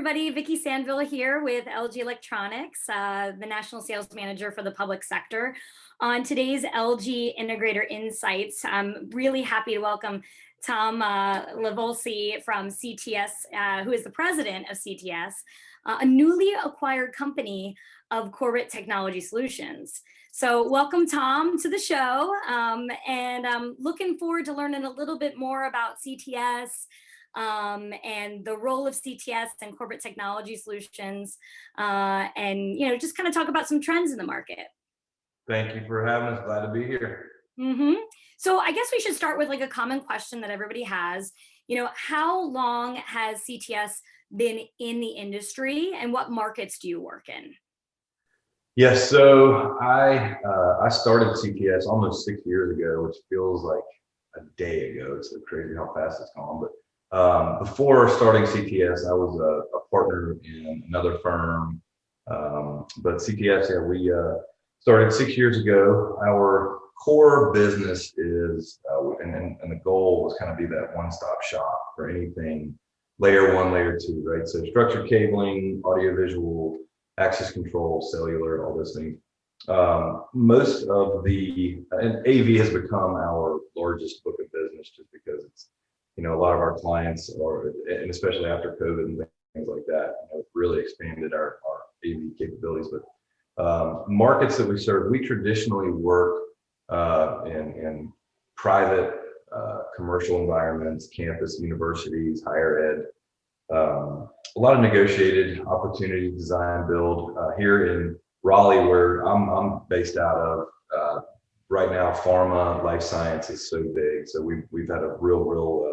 everybody. Vicky Sanville here with LG Electronics, the National Sales Manager for the public sector. On today's LG Integrator Insights, I'm really happy to welcome Tom Livolsi from CTS, who is the president of CTS, a newly acquired company of Corporate Technology Solutions. So welcome, Tom, to the show, and I'm looking forward to learning a little bit more about CTS, and the role of CTS and Corporate Technology Solutions, and just kind of talk about some trends in the market. Thank you for having us. Glad to be here. So I guess we should start with like a common question that everybody has. How long has CTS been in the industry, and what markets do you work in? Yes, so I started CTS almost 6 years ago, which feels like a day ago. It's so crazy how fast it's gone. But before starting CTS, I was a partner in another firm. But CTS, yeah, we started 6 years ago. Our core business is, and the goal was kind of be that one-stop shop for anything layer one, layer two, right? So structured cabling, audiovisual, access control, cellular, all those things. Most of and AV has become our largest book of business just because it's, a lot of our clients are, and especially after COVID and things like that, it's really expanded our AV capabilities. But markets that we serve, we traditionally work in private commercial environments, campus, universities, higher ed. A lot of negotiated opportunity, design, build here in Raleigh, where I'm based out of. Right now, pharma, life science is so big, so we've had a real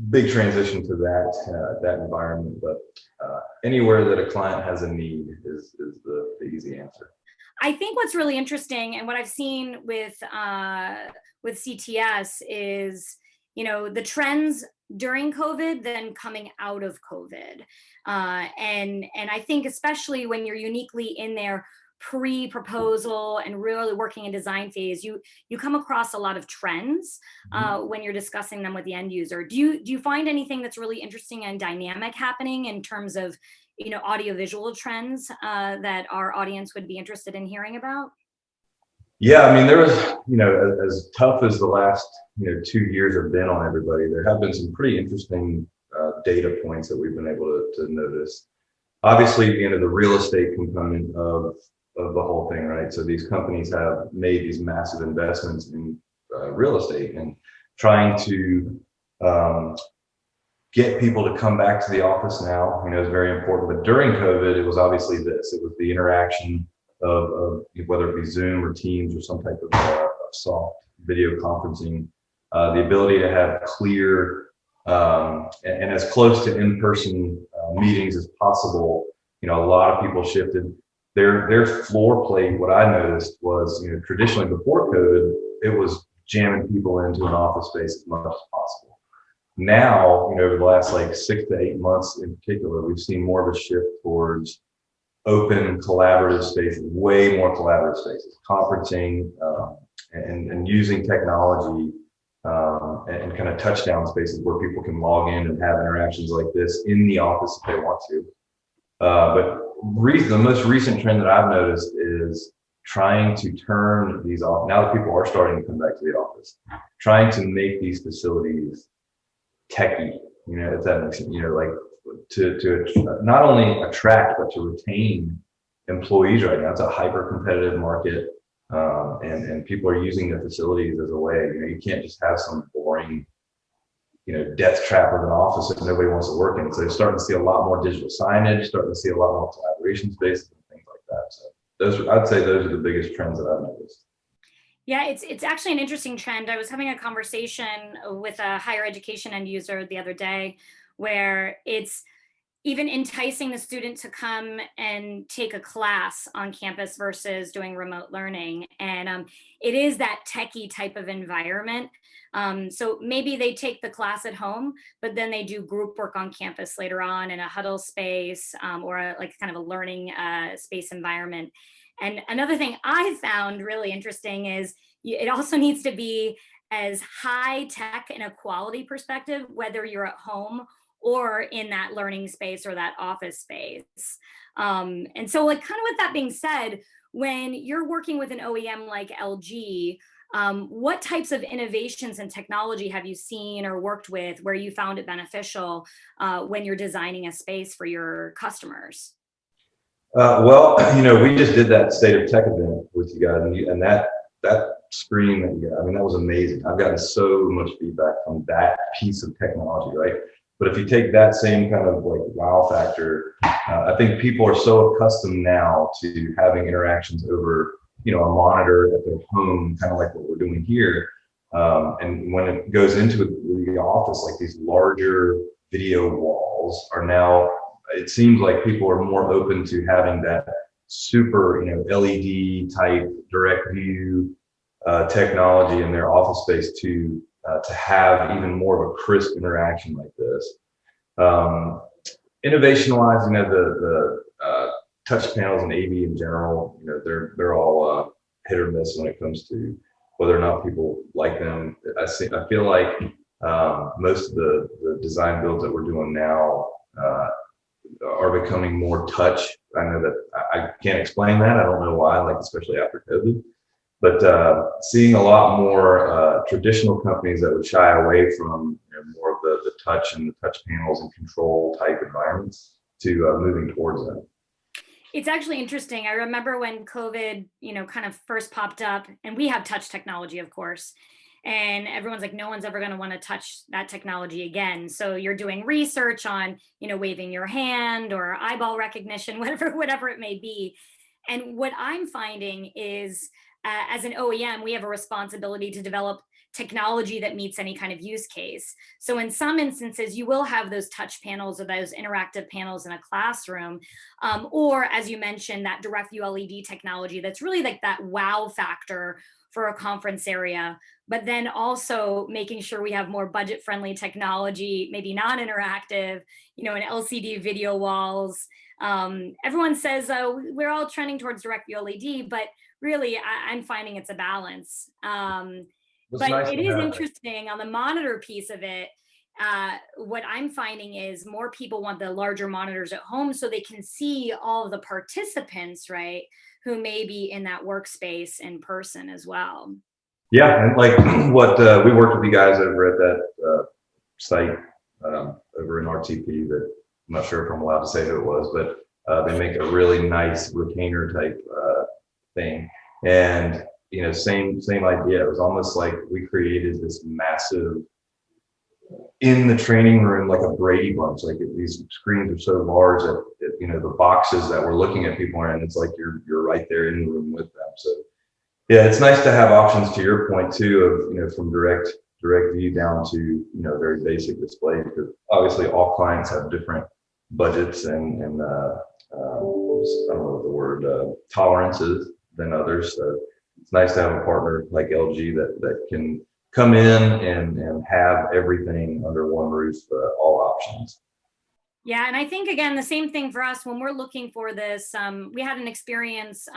big transition to that environment. But anywhere that a client has a need is the easy answer. I think what's really interesting, and what I've seen with CTS is, the trends during COVID, then coming out of COVID, and I think especially when you're uniquely in there pre-proposal and really working in design phase, you come across a lot of trends when you're discussing them with the end user. Do you find anything that's really interesting and dynamic happening in terms of audiovisual trends that our audience would be interested in hearing about? Yeah, I mean, there was, as tough as the last 2 years have been on everybody, there have been some pretty interesting data points that we've been able to notice. Obviously, the real estate component of the whole thing, right? So these companies have made these massive investments in real estate and trying to get people to come back to the office now, is very important. But during COVID, it was obviously this. It was the interaction of whether it be Zoom or Teams or some type of soft video conferencing, the ability to have clear and as close to in-person meetings as possible. A lot of people shifted their floor plate. What I noticed was, traditionally before COVID, it was jamming people into an office space as much as possible. Now, over the last 6 to 8 months in particular, we've seen more of a shift towards open collaborative spaces, way more collaborative spaces, conferencing, and using technology and kind of touchdown spaces where people can log in and have interactions like this in the office if they want to. But the most recent trend that I've noticed is trying to turn these off. Now that people are starting to come back to the office, trying to make these facilities techie, if that makes sense, to not only attract, but to retain employees right now. It's a hyper competitive market. And people are using the facilities as a way, you can't just have some boring, death trap of an office that nobody wants to work in. So you're starting to see a lot more digital signage, starting to see a lot more collaboration spaces and things like that. So I'd say those are the biggest trends that I've noticed. Yeah, it's actually an interesting trend. I was having a conversation with a higher education end user the other day where it's even enticing the student to come and take a class on campus versus doing remote learning. And it is that techie type of environment. So maybe they take the class at home, but then they do group work on campus later on in a huddle space or kind of a learning space environment. And another thing I found really interesting is it also needs to be as high tech in a quality perspective, whether you're at home or in that learning space or that office space. And so like kind of with that being said, when you're working with an OEM like LG, what types of innovations and technology have you seen or worked with where you found it beneficial when you're designing a space for your customers? Well, we just did that State of Tech event with you guys, and that screen that you got, I mean, that was amazing. I've gotten so much feedback from that piece of technology, right? But if you take that same kind of like wow factor, I think people are so accustomed now to having interactions over, a monitor at their home, kind of like what we're doing here. And when it goes into the office, like these larger video walls are now, it seems like people are more open to having that super, LED type direct view technology in their office space to have even more of a crisp interaction like this. Innovation-wise, the touch panels and AV in general, they're all hit or miss when it comes to whether or not people like them. I feel like most of the design builds that we're doing now are becoming more touch. I know that I can't explain that. I don't know why, like especially after COVID. But seeing a lot more traditional companies that would shy away from more of the touch and the touch panels and control type environments to moving towards that. It's actually interesting. I remember when COVID, kind of first popped up, and we have touch technology, of course, and everyone's like, no one's ever going to want to touch that technology again. So you're doing research on, waving your hand or eyeball recognition, whatever it may be. And what I'm finding is, as an OEM, we have a responsibility to develop technology that meets any kind of use case. So in some instances, you will have those touch panels or those interactive panels in a classroom, or as you mentioned, that direct view LED technology that's really like that wow factor for a conference area, but then also making sure we have more budget-friendly technology, maybe non-interactive, an LCD video walls. Everyone says we're all trending towards direct view LED, but really, I'm finding it's a balance. But Nice it is interesting on the monitor piece of it. What I'm finding is more people want the larger monitors at home so they can see all of the participants, right, who may be in that workspace in person as well. Yeah, and like what we worked with you guys over at that site over in RTP that I'm not sure if I'm allowed to say who it was, but they make a really nice retainer type thing. And same idea. It was almost like we created this massive in the training room, like a Brady Bunch. Like these screens are so large that the boxes that we're looking at people are in, it's like you're right there in the room with them. So yeah, it's nice to have options to your point too of from direct view down to very basic display, because obviously all clients have different budgets and I don't know what the word tolerances than others. So it's nice to have a partner like LG that can come in and have everything under one roof, all options. Yeah, and I think again the same thing for us when we're looking for this. We had an experience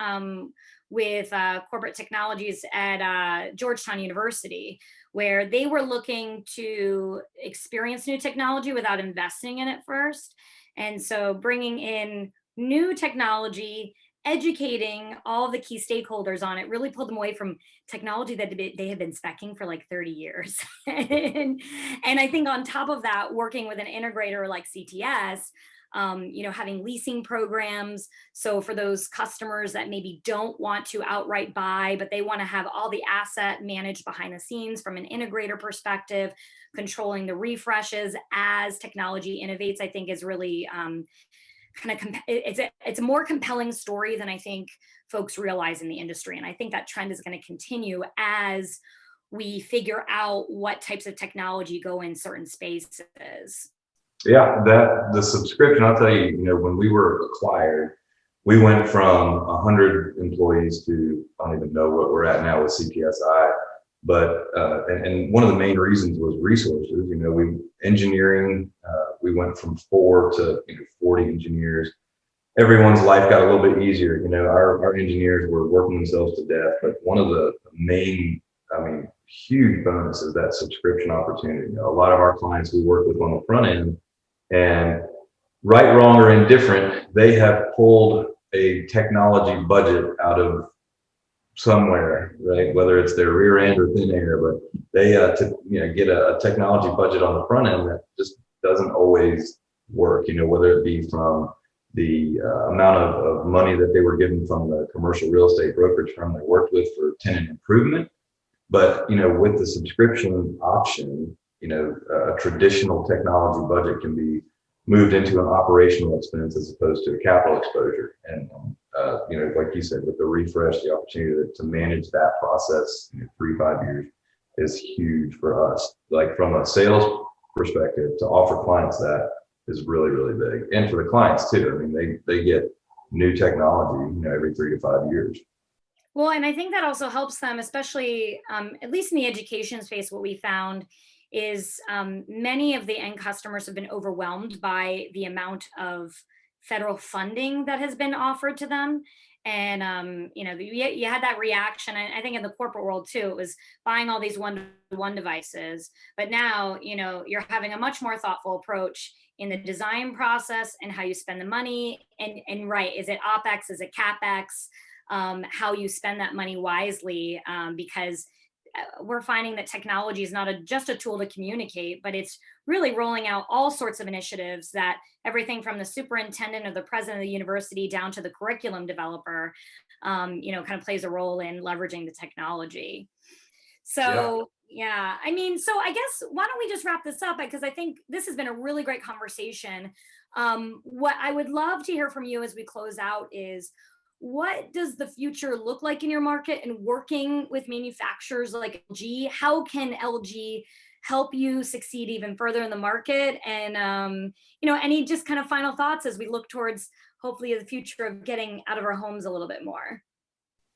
with corporate technologies at Georgetown University, where they were looking to experience new technology without investing in it first, and so bringing in new technology, educating all the key stakeholders on it really pulled them away from technology that they had been speccing for like 30 years. and I think on top of that, working with an integrator like CTS, having leasing programs. So for those customers that maybe don't want to outright buy, but they want to have all the asset managed behind the scenes from an integrator perspective, controlling the refreshes as technology innovates, I think is really it's a more compelling story than I think folks realize in the industry. And I think that trend is going to continue as we figure out what types of technology go in certain spaces. Yeah, the subscription, I'll tell you, when we were acquired, we went from 100 employees to, I don't even know what we're at now with CTSI. But, and one of the main reasons was resources. Engineering, we went from 4 to 40 engineers. Everyone's life got a little bit easier. Our engineers were working themselves to death. But one of the main, huge bonus is that subscription opportunity. A lot of our clients we work with on the front end, And right, wrong, or indifferent, they have pulled a technology budget out of somewhere, right? Whether it's their rear end or thin air, but they to get a technology budget on the front end that just doesn't always work. Whether it be from the amount of money that they were given from the commercial real estate brokerage firm they worked with for tenant improvement, but with the subscription option, a traditional technology budget can be moved into an operational expense as opposed to a capital exposure. And like you said, with the refresh, the opportunity to manage that process in 3 to 5 years is huge for us. Like from a sales perspective, to offer clients that is really, really big, and for the clients too. I mean, they get new technology, every 3 to 5 years. Well, and I think that also helps them, especially at least in the education space. What we found is many of the end customers have been overwhelmed by the amount of federal funding that has been offered to them. And you had that reaction. And I think in the corporate world too, it was buying all these one-to-one devices. But now, you're having a much more thoughtful approach in the design process and how you spend the money. And right, is it OpEx? Is it CapEx? How you spend that money wisely, because we're finding that technology is not just a tool to communicate, but it's really rolling out all sorts of initiatives, that everything from the superintendent or the president of the university down to the curriculum developer, kind of plays a role in leveraging the technology. So yeah, I mean, so I guess why don't we just wrap this up, because I think this has been a really great conversation. What I would love to hear from you as we close out is, what does the future look like in your market and working with manufacturers like LG? How can LG help you succeed even further in the market? And any just kind of final thoughts as we look towards hopefully the future of getting out of our homes a little bit more?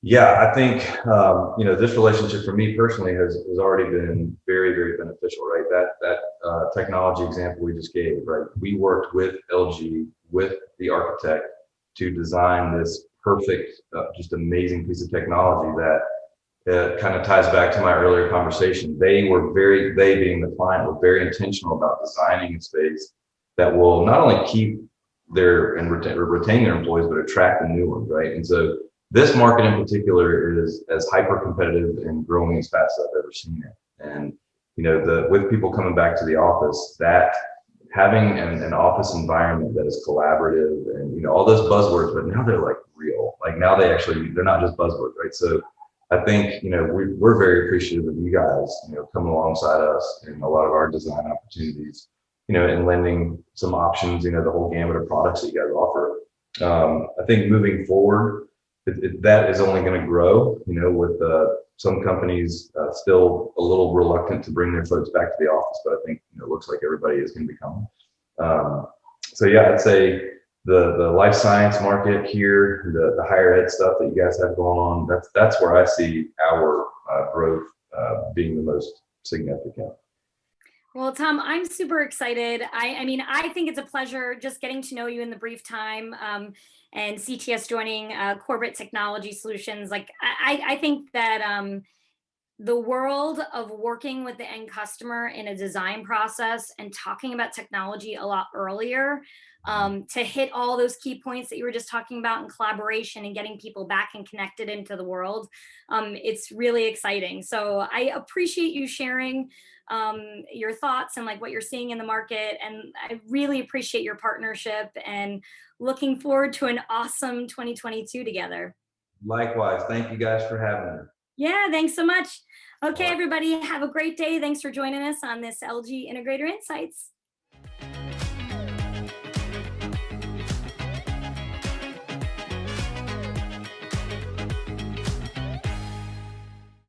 Yeah, I think this relationship for me personally has already been very, very beneficial, right? That technology example we just gave, right? We worked with LG, with the architect, to design this perfect, just amazing piece of technology that kind of ties back to my earlier conversation. They being the client, were very intentional about designing a space that will not only keep and retain their employees, but attract the new ones, right? And so this market in particular is as hyper competitive and growing as fast as I've ever seen it. And with people coming back to the office, that having an office environment that is collaborative and all those buzzwords, but now they're like real. Like now they're not just buzzwords, right? So I think we're very appreciative of you guys coming alongside us in a lot of our design opportunities, and lending some options, the whole gamut of products that you guys offer. I think moving forward, that is only going to grow, with some companies still a little reluctant to bring their folks back to the office, but I think it looks like everybody is going to be coming. So yeah, I'd say the life science market here, the higher ed stuff that you guys have going on, that's where I see our growth being the most significant. Well, Tom, I'm super excited. I mean, I think it's a pleasure just getting to know you in the brief time, and CTS joining Corporate Technology Solutions. Like, I think that the world of working with the end customer in a design process and talking about technology a lot earlier, to hit all those key points that you were just talking about in collaboration and getting people back and connected into the world, it's really exciting. So I appreciate you sharing your thoughts and like what you're seeing in the market. And I really appreciate your partnership and looking forward to an awesome 2022 together. Likewise. Thank you guys for having me. Yeah, thanks so much. Okay, everybody, have a great day. Thanks for joining us on this LG Integrator Insights.